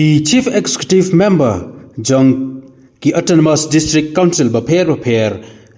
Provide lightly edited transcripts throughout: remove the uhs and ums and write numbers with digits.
Ki Chief Executive Member Jong Ki Autonomous District Council Bapher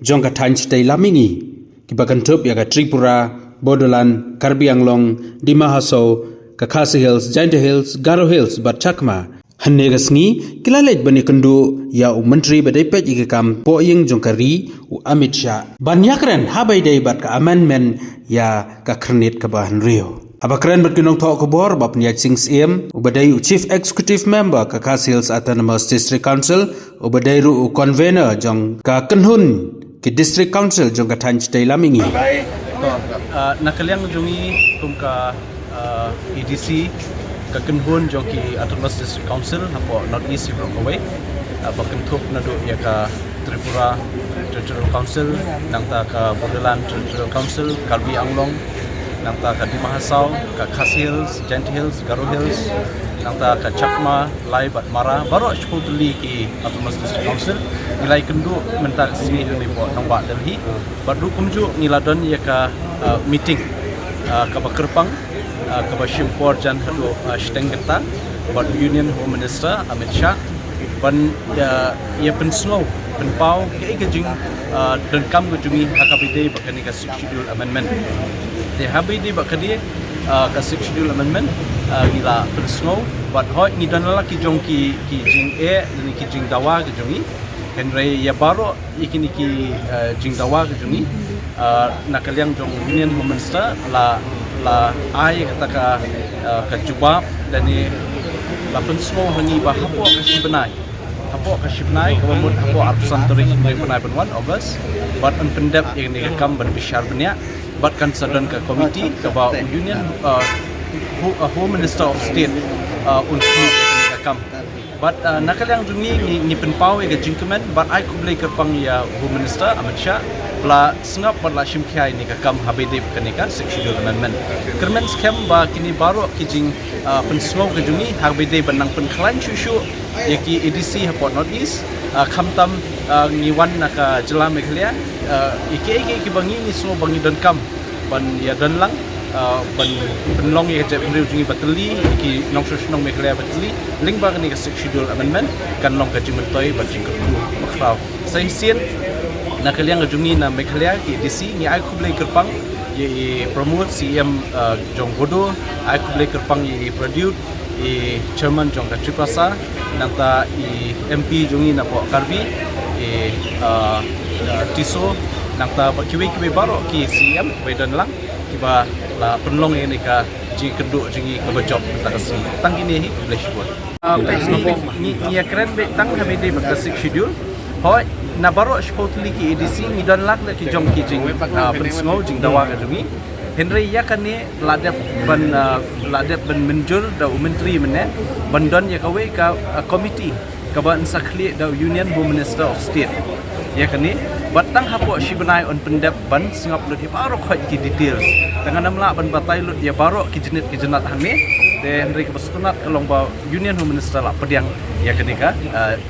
Jong Katany Stay Lamingi Ki Bakantop Yaga Tripura, Bodoland, Karbi Anglong, Dima Hasau, Kakasi Hills, Jaintia Hills, Garo Hills, Batchakma. Hanegasngi kilalet bani kundu ya menteri badai pej ikam poing jongkari u Amit Shah. Banyakren habai day bat ka amendment ya ka kernit ka bahan rio. Abakren berkinong thok kebor bap niat sings em u badai u Chief Executive Member ka Hills Autonomous District Council u badai ru u convener jong ka kenhun ki District Council jong ka Tany Stay Lamingi. Nakaliang jungi kum ka EDC kakenhun joki Autonomous District Council hapo North East Brokaway bakentup nadu ya ka Tripura Territorial Council nangta ka Bodoland Territorial Council Karbi Anglong nangta ka Dima Hasau ka Khasi Hills, Jaintia Hills, Garo Hills nangta ka Chakma, Lai Batmara baru sepuluh ki Autonomous District Council nilai kendu mentak sini ni po nangba Delhi baru kumju niladon ya ka meeting ka Bakerpang kaba Shimpor jan hadu Shtengeta bad Union Home Minister Amit Shah ban ya pensno penpau ke jing dan kam go jungi hakabide bakani ka schedule amendment te habide bakadi ka schedule amendment gila pensno bad hoi ni dan la ki jong ki jing dan ki jing dawa ke jungi henry ya baro ikini ki jing dawa ke jungi nakaliang jong Union Home Minister la ay kata ka jubab dan ni lapun semua hangi bah hapo ka shibnai kemudian hapo arsan teri ni penai ben 1 August but pendep yang ni kam ben bishar benya but concern ke komiti ke ba Union Home Minister of State untuk kam but nakaliang jungi ni penpau ke jingkemen but I kublai ke pang ya Home Minister Amit Shah la sengap la shimkhai ni ka kam habide kanika schedule amendment kermen scam ba kini baru kijing pensnow ke jungi habide benang penklan shushu yaki EDC hapot North East khamtam ni wan naka jela meglia ike bangi ni snow bangi dan kam ban ya dan lang ban penlong ya je beri jungi bateli ki nong shushnong meglia bateli ling ba kanika schedule amendment kan long ka jingmentoi ban jingku makrau sai sien nakaliang jungi na Meghalaya ki DC ni ai kublai kerpang ye promote CM jong bodo ai kublai kerpang ye produce chairman jong ka Tripasa nangta MP jungi na po Karbi Tiso nangta kiwe baro ki CM wedan lang kiba la penlong ini ka ji keduk jungi ka bajop takasi tang kini hi kublai shibot ni akren be tang habide bakasik schedule hoi na baro spotli ki EDC ni don lak na ki jong ki jing pensno jing dawa ka jungi henry ya kane ladep ban menjur da menteri mene bandon ya kawe ka komiti ka ban sakli da Union Home Minister of State ya kane batang hapo shibnai on pendep ban singap lut baro khoi ki details tangan namla ban batai lut ya baro ki jenat hane de henry ka bastunat kalong ba Union Home Minister la pediang ya ketika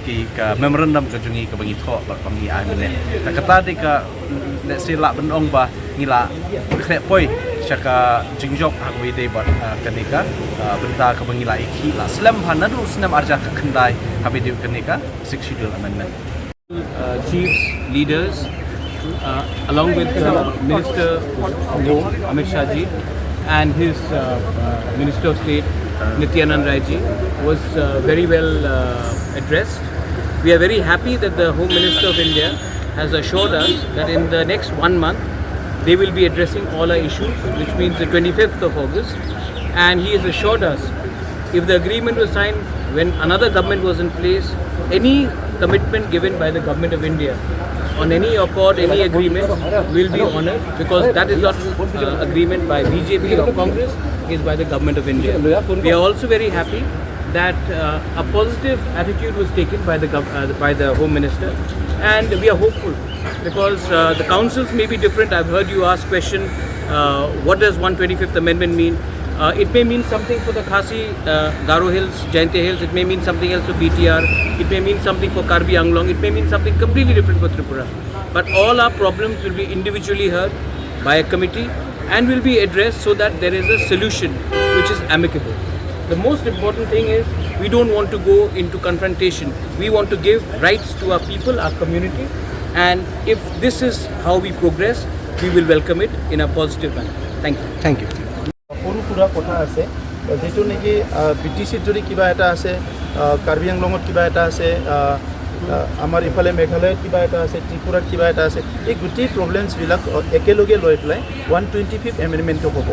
ki ka memorandum ka jungi ka bangi tho ba pangi ai mene ka kata de ka sila benong ba ngila kre poi syaka jingjok hak we de ba kenika benta ka bangi la iki la slam hanadu snam arja ka khandai habi de kenika schedule amendment chiefs leaders along with Minister Home Amit Shah ji and his Minister of State Nityanand Rai ji was very well addressed. We are very happy that the Home Minister of India has assured us that in the next 1 month they will be addressing all our issues, which means the 25th of August. And he has assured us if the agreement was signed when another government was in place, any commitment given by the Government of India on any accord, any agreement will be honoured, because that is not agreement by BJP or Congress, is by the Government of India. We are also very happy that a positive attitude was taken by the Home Minister, and we are hopeful because the councils may be different. I've heard you ask question, what does 125th Amendment mean? It may mean something for the Khasi, Garo Hills, Jaintia Hills. It may mean something else for BTR. It may mean something for Karbi Anglong. It may mean something completely different for Tripura. But all our problems will be individually heard by a committee and will be addressed so that there is a solution which is amicable. The most important thing is We don't want to go into confrontation. We want to give rights to our people, our community, and if this is how we progress, we will welcome it in a positive manner. Thank you. Thank you. সৰু সুৰা কথা আছে যিটো নেকি BTCত যদি কিবা এটা আছে কাৰ্বি আংলঙত কিবা এটা আছে আমাৰ ইফালে মেঘালয়ত কিবা এটা আছে ত্ৰিপুৰাত কিবা এটা আছে এই গোটেই প্ৰব্লেমছবিলাক একেলগে লৈ পেলাই 125th এমেণ্ডমেণ্টটো হ'ব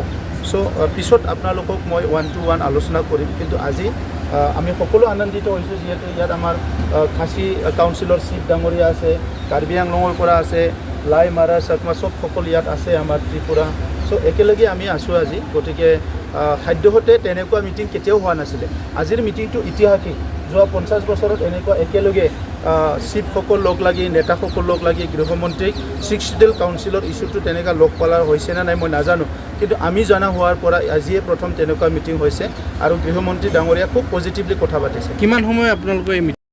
চ' পিছত আপোনালোকক মই 1-to-1 আলোচনা কৰিম কিন্তু আজি আমি সকলো আনন্দিত হৈছোঁ যিহেতু ইয়াত আমাৰ খাচী কাউন্সিলৰ চিফ ডাঙৰীয়া আছে কাৰ্বি আংলঙৰ পৰা আছে লাই মাৰা চাকমা চব সকলো ইয়াত আছে আমাৰ ত্ৰিপুৰা চ' একেলগে আমি আছোঁ আজি গতিকে খাদ্যহতে তেনেকুৱা মিটিং কেতিয়াও হোৱা নাছিলে আজিৰ মিটিংটো ঐতিহাসিক যোৱা 50 বছৰত এনেকুৱা একেলগে চিফসকল লগ লাগি নেতাসকল লগ লাগি গৃহমন্ত্ৰীক 6 শিডিউল কাউন্সিলৰ ইছ্যুটো তেনেকুৱা লগ পালা হৈছে নে নাই মই নাজানো কিন্তু আমি জনা হোৱাৰ পৰা আজিয়ে প্ৰথম তেনেকুৱা মিটিং হৈছে আৰু গৃহমন্ত্ৰী ডাঙৰীয়া খুব পজিটিভলি কথা পাতিছে কিমান সময় আপোনালোকে